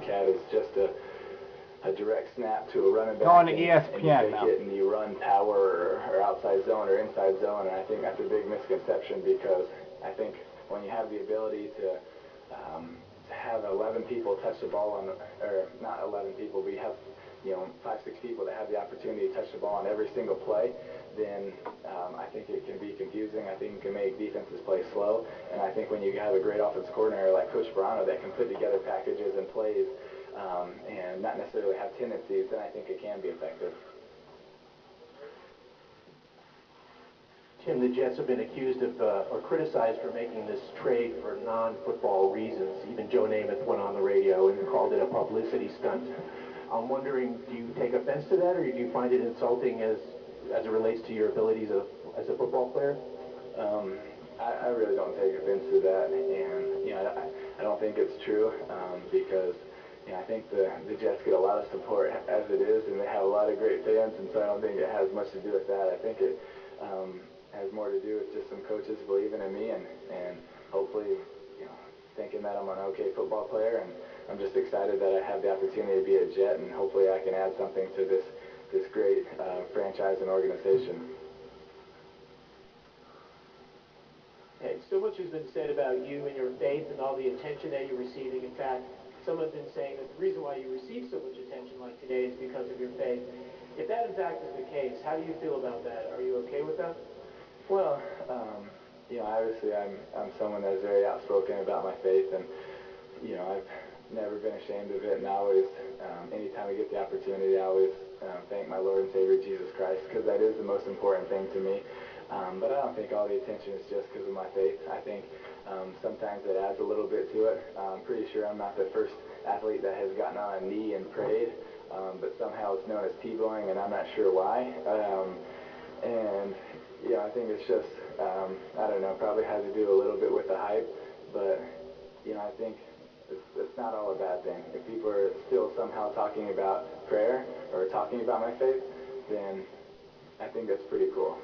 cat is just a direct snap to a running back. Going to and ESPN you now. It and you run power or outside zone or inside zone, and I think that's a big misconception, because I think when you have the ability to have 11 people touch the ball on, or not 11 people, but you have 5, 6 people that have the opportunity to touch the ball on every single play, then I think it can be confusing. I think it can make defenses play slow, and I think when you have a great offensive coordinator like Coach Brano that can put together packages and plays and not necessarily have tendencies, then I think it can be effective. Tim, the Jets have been accused of or criticized for making this trade for non-football reasons. Even Joe Namath went on the radio and called it a publicity stunt. I'm wondering, do you take offense to that, or do you find it insulting as it relates to your abilities as a football player? I really don't take offense to that, and I don't think it's true, because I think the Jets get a lot of support as it is, and they have a lot of great fans, and so I don't think it has much to do with that. I think it has more to do with just some coaches believing in me and hopefully thinking that I'm an okay football player, and I'm just excited that I have the opportunity to be a Jet, and hopefully I can add something to this great franchise and organization. Hey, so much has been said about you and your faith and all the attention that you're receiving. In fact, some have been saying that the reason why you receive so much attention like today is because of your faith. If that in fact is the case, how do you feel about that? Are you okay with that? Well, obviously I'm someone that's very outspoken about my faith, and I've never been ashamed of it, and I always, anytime I get the opportunity, I always thank my Lord and Savior Jesus Christ, because that is the most important thing to me. But I don't think all the attention is just because of my faith. I think sometimes it adds a little bit to it. I'm pretty sure I'm not the first athlete that has gotten on a knee and prayed, but somehow it's known as Tebowing, and I'm not sure why. And I think it's just, I don't know, probably has to do a little bit with the hype, but I think it's not all a bad thing. If people are still somehow talking about prayer or talking about my faith, then I think that's pretty cool.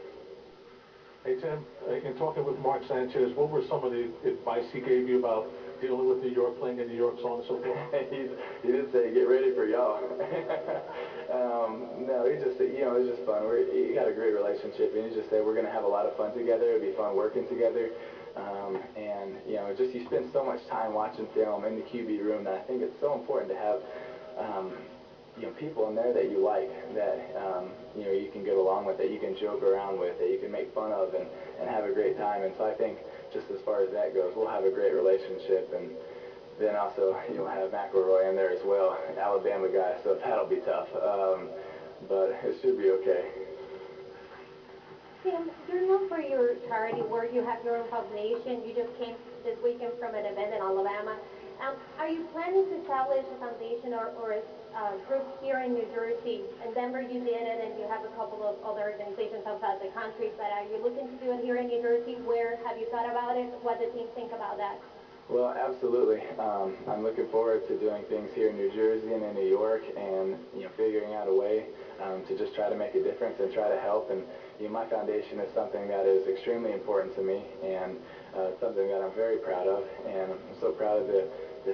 Hey, Tim, in talking with Mark Sanchez, what were some of the advice he gave you about dealing with New York, playing in New York, so on and so forth? He did say, get ready for y'all. No, he just said, it was just fun. We got a great relationship, and he just said, we're going to have a lot of fun together. It'll be fun working together. And just you spend so much time watching film in the QB room that I think it's so important to have people in there that you like, that you can get along with, that you can joke around with, that you can make fun of and have a great time. And so I think just as far as that goes, we'll have a great relationship. And then also you'll have McElroy in there as well, Alabama guy, so that'll be tough. But it should be okay. Tim, you're known for your charity work. You have your own foundation. You just came this weekend from an event in Alabama. Are you planning to establish a foundation or a group here in New Jersey? In Denver you did it, and you have a couple of other organizations outside the country, but are you looking to do it here in New Jersey? Where have you thought about it? What do the team think about that? Well, absolutely. I'm looking forward to doing things here in New Jersey and in New York, and figuring out a way to just try to make a difference and try to help. And my foundation is something that is extremely important to me, and something that I'm very proud of. And I'm so proud of the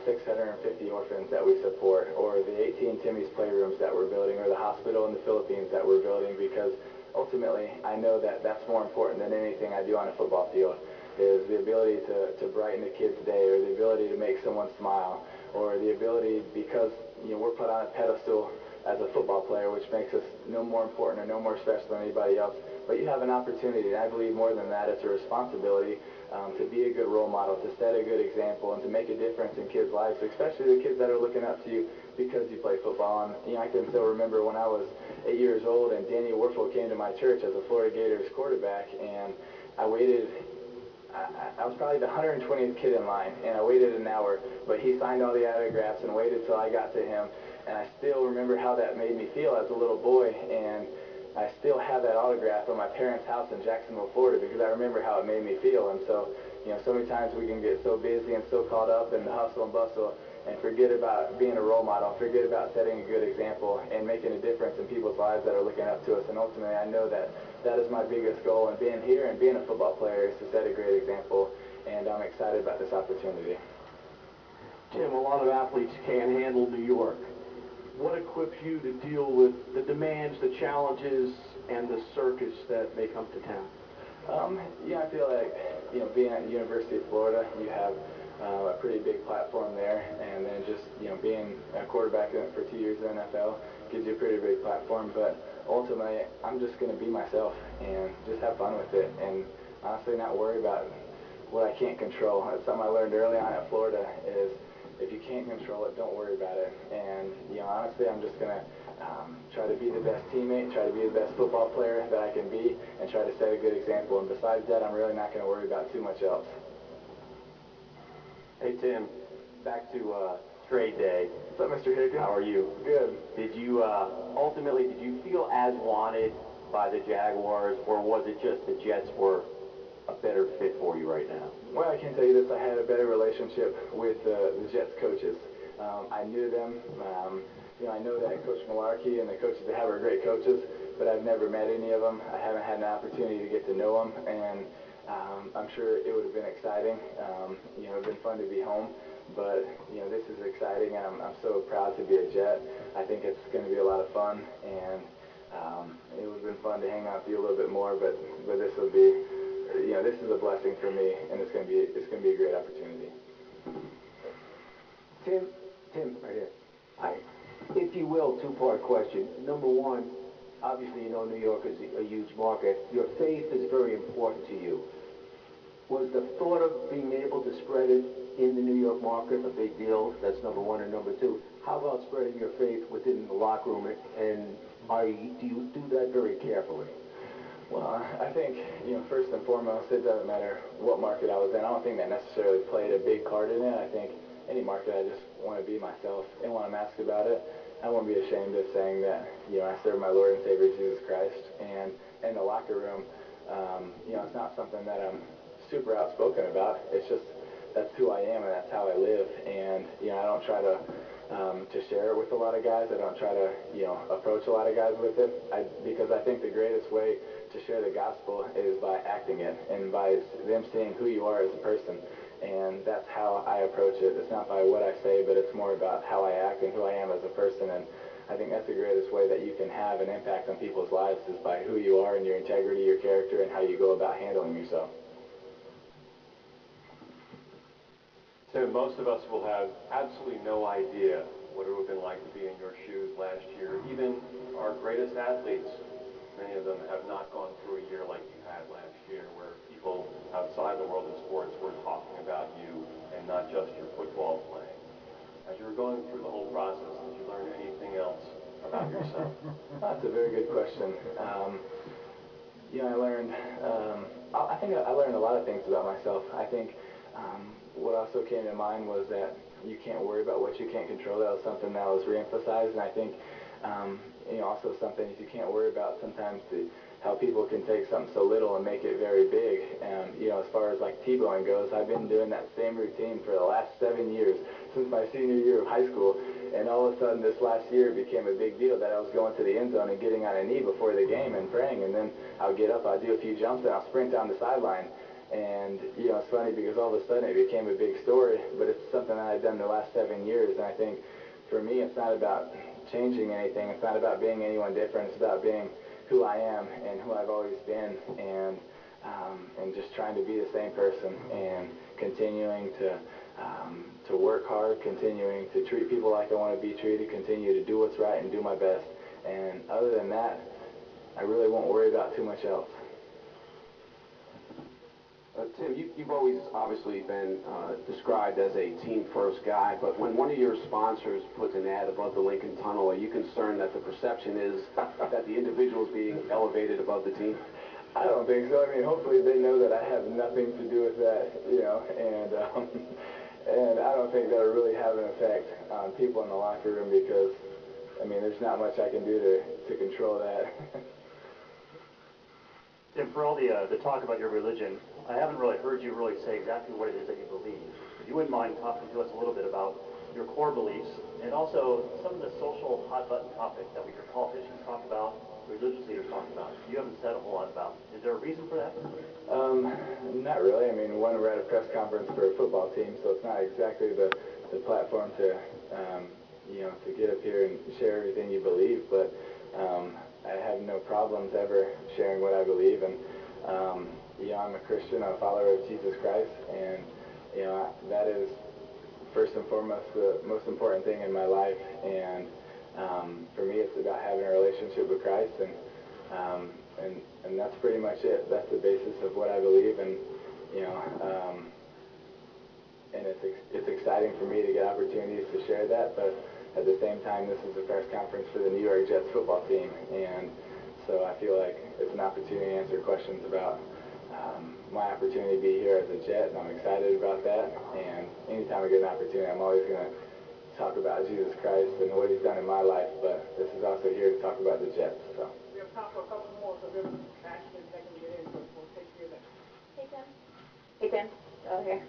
650 orphans that we support, or the 18 Timmy's playrooms that we're building, or the hospital in the Philippines that we're building, because ultimately I know that that's more important than anything I do on a football field, is the ability to brighten a kid's day, or the ability to make someone smile, or the ability, because we're put on a pedestal as a football player, which makes us no more important or no more special than anybody else. But you have an opportunity, and I believe more than that, it's a responsibility to be a good role model, to set a good example, and to make a difference in kids' lives, especially the kids that are looking up to you because you play football. And I can still remember when I was 8 years old, and Danny Werfel came to my church as a Florida Gators quarterback, and I waited. I was probably the 120th kid in line, and I waited an hour, but he signed all the autographs and waited till I got to him, and I still remember how that made me feel as a little boy, and I still have that autograph on my parents' house in Jacksonville, Florida, because I remember how it made me feel. And so, so many times we can get so busy and so caught up in the hustle and bustle and forget about being a role model, forget about setting a good example and making a difference in people's lives that are looking up to us. And ultimately, I know that that is my biggest goal in being here and being a football player, is to set a great example, and I'm excited about this opportunity. Tim, a lot of athletes can't handle New equips you to deal with the demands, the challenges, and the circus that may come to town? Yeah, I feel like, being at the University of Florida, you have a pretty big platform there, and then just, being a quarterback for 2 years in the NFL gives you a pretty big platform, but ultimately, I'm just going to be myself and just have fun with it, and honestly not worry about what I can't control. That's something I learned early on at Florida is if you can't control it, don't worry about it. And, honestly, I'm just going to try to be the best teammate, try to be the best football player that I can be, and try to set a good example. And besides that, I'm really not going to worry about too much else. Hey, Tim, back to trade day. What's up, Mr. Higgins? How are you? Good. Did you, ultimately, did you feel as wanted by the Jaguars, or was it just the Jets were a better fit for you right now? Well, I can tell you this, I had a better relationship with the Jets coaches. I knew them. I know that Coach N.Y.C and the coaches they have are great coaches, but I've never met any of them. I haven't had an opportunity to get to know them, and I'm sure it would have been exciting. It would have been fun to be home, but, this is exciting, and I'm so proud to be a Jet. I think it's going to be a lot of fun, and it would have been fun to hang out with you a little bit more, but this will be, this is a blessing for me, and it's going to be a great opportunity. Tim, right here. Hi. If you will, two-part question. Number one, obviously New York is a huge market. Your faith is very important to you. Was the thought of being able to spread it in the New York market a big deal? That's number one. And number two, how about spreading your faith within the locker room, and do you do that very carefully? Well, I think, first and foremost, it doesn't matter what market I was in. I don't think that necessarily played a big part in it. I think any market, I just want to be myself. And when I'm asked about it, I won't be ashamed of saying that, I serve my Lord and Savior Jesus Christ. And in the locker room, it's not something that I'm super outspoken about. It's just that's who I am and that's how I live. And, I don't try to share it with a lot of guys. I don't try to, approach a lot of guys with it. Because I think the greatest way to share the gospel is by acting it and by them seeing who you are as a person. And that's how I approach it. It's not by what I say, but it's more about how I act and who I am as a person. And I think that's the greatest way that you can have an impact on people's lives is by who you are and your integrity, your character, and how you go about handling yourself. Tim, most of us will have absolutely no idea what it would have been like to be in your shoes last year. Even our greatest athletes, many of them have not gone through a year like you had last year, where people outside the world of sports were talking about you and not just your football playing. As you were going through the whole process, did you learn anything else about yourself? That's a very good question. I learned, I think I learned a lot of things about myself. I think what also came to mind was that you can't worry about what you can't control. That was something that was reemphasized, and I think, also something if you can't worry about sometimes how people can take something so little and make it very big. As far as like Tebow goes, I've been doing that same routine for the last 7 years, since my senior year of high school, and all of a sudden this last year it became a big deal that I was going to the end zone and getting on a knee before the game and praying, and then I'll get up, I'll do a few jumps, and I'll sprint down the sideline. And, it's funny because all of a sudden it became a big story, but it's something that I've done the last 7 years, and I think for me it's not about changing anything, it's not about being anyone different, it's about being who I am and who I've always been, and just trying to be the same person and continuing to work hard, continuing to treat people like I want to be treated, continue to do what's right and do my best. And other than that, I really won't worry about too much else. Tim, you've always obviously been described as a team-first guy, but when one of your sponsors puts an ad above the Lincoln Tunnel, are you concerned that the perception is that the individual is being elevated above the team? I don't think so. I mean, hopefully they know that I have nothing to do with that, and I don't think that'll really have an effect on people in the locker room because, I mean, there's not much I can do to control that. Tim, for all the talk about your religion, I haven't really heard you really say exactly what it is that you believe. If you wouldn't mind talking to us a little bit about your core beliefs and also some of the social hot-button topics that we hear politicians talk about, religious leaders talk about. You haven't said a whole lot about. Is there a reason for that? Not really. I mean, one, we're at a press conference for a football team, so it's not exactly the platform to, to get up here and share everything you believe, but I have no problems ever sharing what I believe, and I'm a Christian, I'm a follower of Jesus Christ, and that is first and foremost the most important thing in my life, and for me it's about having a relationship with Christ, and that's pretty much it. That's the basis of what I believe, and and it's exciting for me to get opportunities to share that, but at the same time, this is the press conference for the New York Jets football team, and so I feel like it's an opportunity to answer questions about my opportunity to be here as a Jet, and I'm excited about that, and anytime I get an opportunity, I'm always going to talk about Jesus Christ and what he's done in my life, but this is also here to talk about the Jets, so. We have time for a couple more, so if you're passionate, they can get in, but we'll take you next. Hey, Tim. Hey, Tim. Oh, here.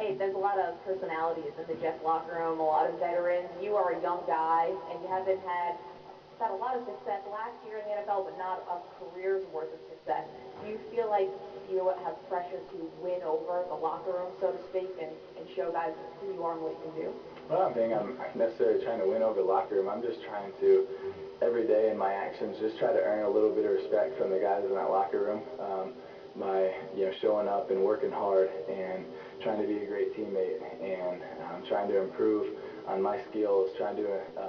Hey, there's a lot of personalities in the Jets locker room, a lot of veterans. You are a young guy, and you haven't had a lot of success last year in the NFL, but not a career's worth of success. Do you feel like you have pressure to win over the locker room, so to speak, and show guys who you are and what you can do? Well, I don't think I'm necessarily trying to win over the locker room. I'm just trying to, every day in my actions, just try to earn a little bit of respect from the guys in that locker room by showing up and working hard and trying to be a great teammate and trying to improve on my skills, trying to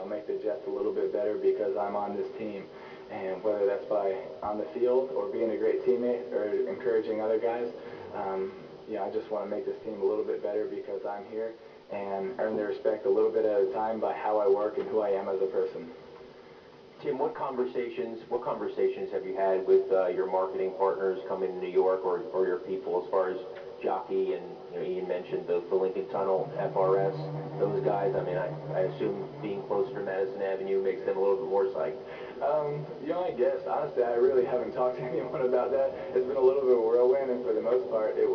make the Jets a little bit better because I'm on this team. And whether that's by on the field or being a great teammate or encouraging other guys, I just want to make this team a little bit better because I'm here and earn their respect a little bit at a time by how I work and who I am as a person. Tim, what conversations have you had with your marketing partners coming to New York or your people as far as Jockey and Ian mentioned the Lincoln Tunnel, FRS, those guys? I mean, I assume being closer to Madison Avenue makes them a little bit more psyched. I guess, honestly, I really haven't talked to anyone about that. It's been a little bit of a whirlwind, and for the most part, I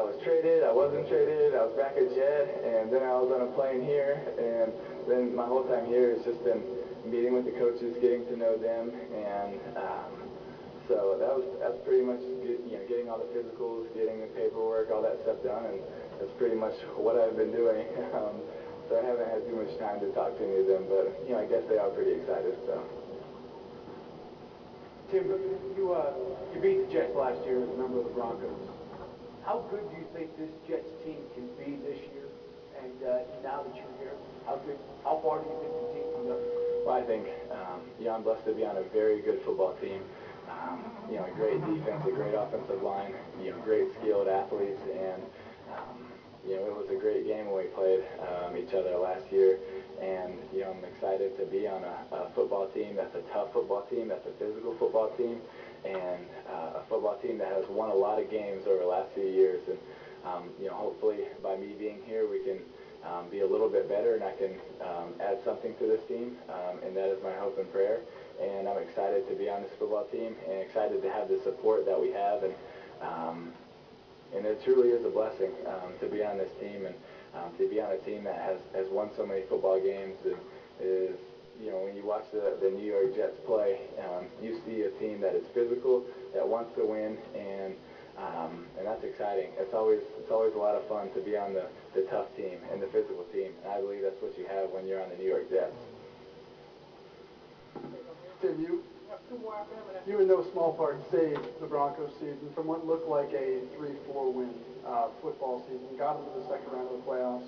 was traded, I wasn't traded, I was back at Jet, and then I was on a plane here, and then my whole time here has just been meeting with the coaches, getting to know them, and so that's pretty much getting all the physicals, getting the paperwork, all that stuff done, and that's pretty much what I've been doing. So I haven't had too much time to talk to any of them, but I guess they are pretty excited. So. Tim, you beat the Jets last year as a member of the Broncos. How good do you think this Jets team can be this year? And now that you're here, how far do you think the team can go? Well, I think I'm blessed to be on a very good football team. A great defense, a great offensive line, great skilled athletes, and it was a great game when we played each other last year. And I'm excited to be on a football team that's a tough football team, that's a physical football team, and a football team that has won a lot of games over the last few years. And hopefully by me being here, we can be a little bit better, and I can add something to this team, and that is my hope and prayer. And I'm excited to be on this football team, and excited to have the support that we have, and it truly is a blessing to be on this team, and to be on a team that has won so many football games. And is when you watch the New York Jets play, you see a team that is physical, that wants to win, and that's exciting. It's always a lot of fun to be on the tough team and the physical team, and I believe that's what you have when you're on the New York Jets. Tim, you in no small part saved the Broncos season from what looked like a 3-4 win football season, got them to the second round of the playoffs.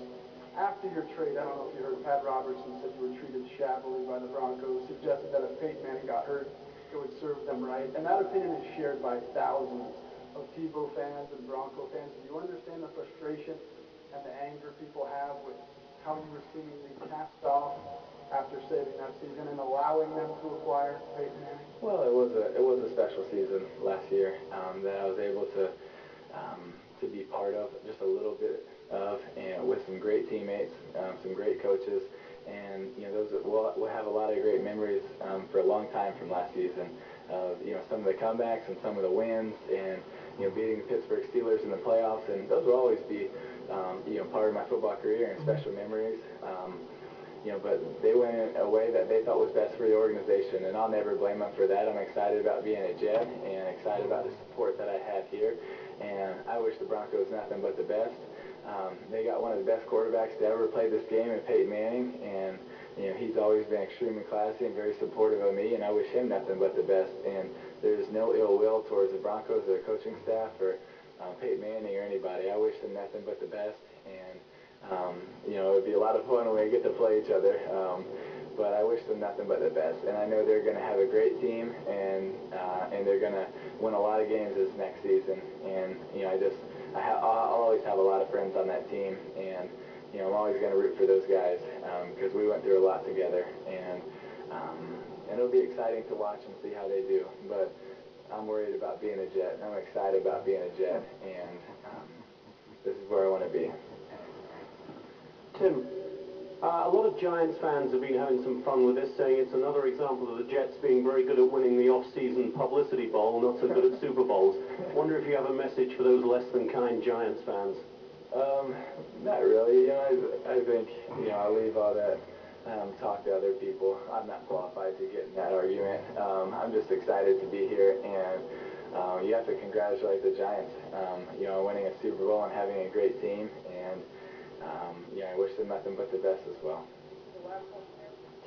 After your trade, I don't know if you heard, Pat Robertson said you were treated shabbily by the Broncos, suggested that if Peyton Manning got hurt, it would serve them right. And that opinion is shared by thousands of Tebow fans and Bronco fans. Do you understand the frustration and the anger people have with how you were seemingly cast off after saving that season and allowing them to acquire Peyton Manning? Well, it was a special season last year that I was able to be part of just a little bit of, and with some great teammates, some great coaches, and we'll have a lot of great memories for a long time from last season of some of the comebacks and some of the wins, and beating the Pittsburgh Steelers in the playoffs, and those will always be part of my football career and special memories. But they went in a way that they thought was best for the organization, and I'll never blame them for that. I'm excited about being a Jet and excited about the support that I have here, and I wish the Broncos nothing but the best. They got one of the best quarterbacks to ever play this game in Peyton Manning, and he's always been extremely classy and very supportive of me, and I wish him nothing but the best. And there's no ill will towards the Broncos or the coaching staff or Peyton Manning or anybody. I wish them nothing but the best. And it'd be a lot of fun when we get to play each other. But I wish them nothing but the best. And I know they're going to have a great team, and they're going to win a lot of games this next season. And I'll always have a lot of friends on that team, and I'm always going to root for those guys because we went through a lot together. And it'll be exciting to watch and see how they do. But I'm worried about being a Jet. I'm excited about being a Jet, and this is where I want to be. Tim, a lot of Giants fans have been having some fun with this, saying it's another example of the Jets being very good at winning the off-season publicity bowl, not so good at Super Bowls. Wonder if you have a message for those less than kind Giants fans. Not really. I think I'll leave all that talk to other people. I'm not qualified to get in that argument. I'm just excited to be here, and you have to congratulate the Giants, winning a Super Bowl and having a great team, and I wish them nothing but the best as well.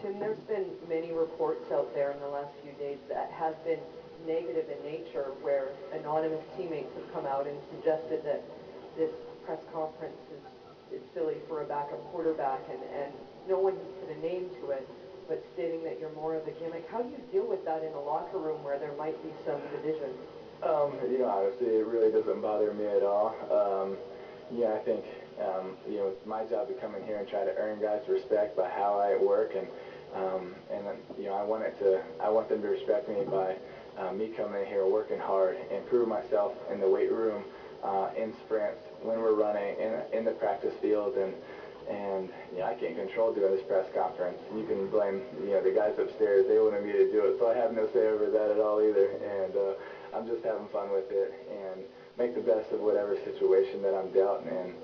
Tim, there's been many reports out there in the last few days that have been negative in nature, where anonymous teammates have come out and suggested that this press conference is silly for a backup quarterback, and no one has put a name to it, but stating that you're more of a gimmick. How do you deal with that in a locker room where there might be some division? Honestly, it really doesn't bother me at all. I think, it's my job to come in here and try to earn guys' respect by how I work, and I want them to respect me by me coming in here working hard and prove myself in the weight room, in sprints, when we're running, in the practice field, and I can't control doing this press conference. You can blame, the guys upstairs. They wanted me to do it, so I have no say over that at all either, and I'm just having fun with it and make the best of whatever situation that I'm dealt, and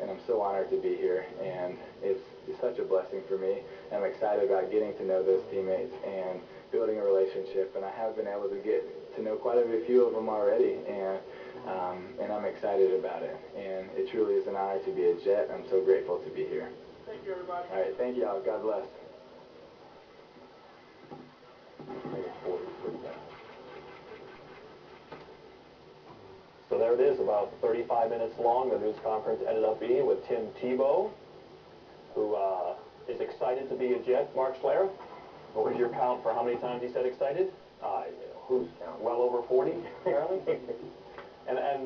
I'm so honored to be here, and it's such a blessing for me. I'm excited about getting to know those teammates and building a relationship, and I have been able to get to know quite a few of them already, and I'm excited about it, and it truly is an honor to be a Jet. I'm so grateful to be here. Thank you, everybody. All right, thank y'all. God bless. So there it is, about 35 minutes long. The news conference ended up being with Tim Tebow, who is excited to be a Jet. Mark Schler, what was your count for how many times he said excited? Whose count? Well over 40, apparently. and I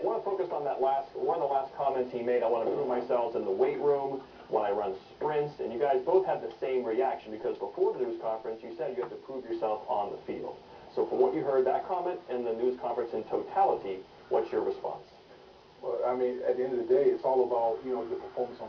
want to focus on one of the last comments he made. I want to prove myself in the weight room when I run sprints, and you guys both had the same reaction, because before the news conference, you said you have to prove yourself on the field. So for what you heard, that comment and the news conference in totality, what's your response? Well, I mean, at the end of the day, it's all about, your performance on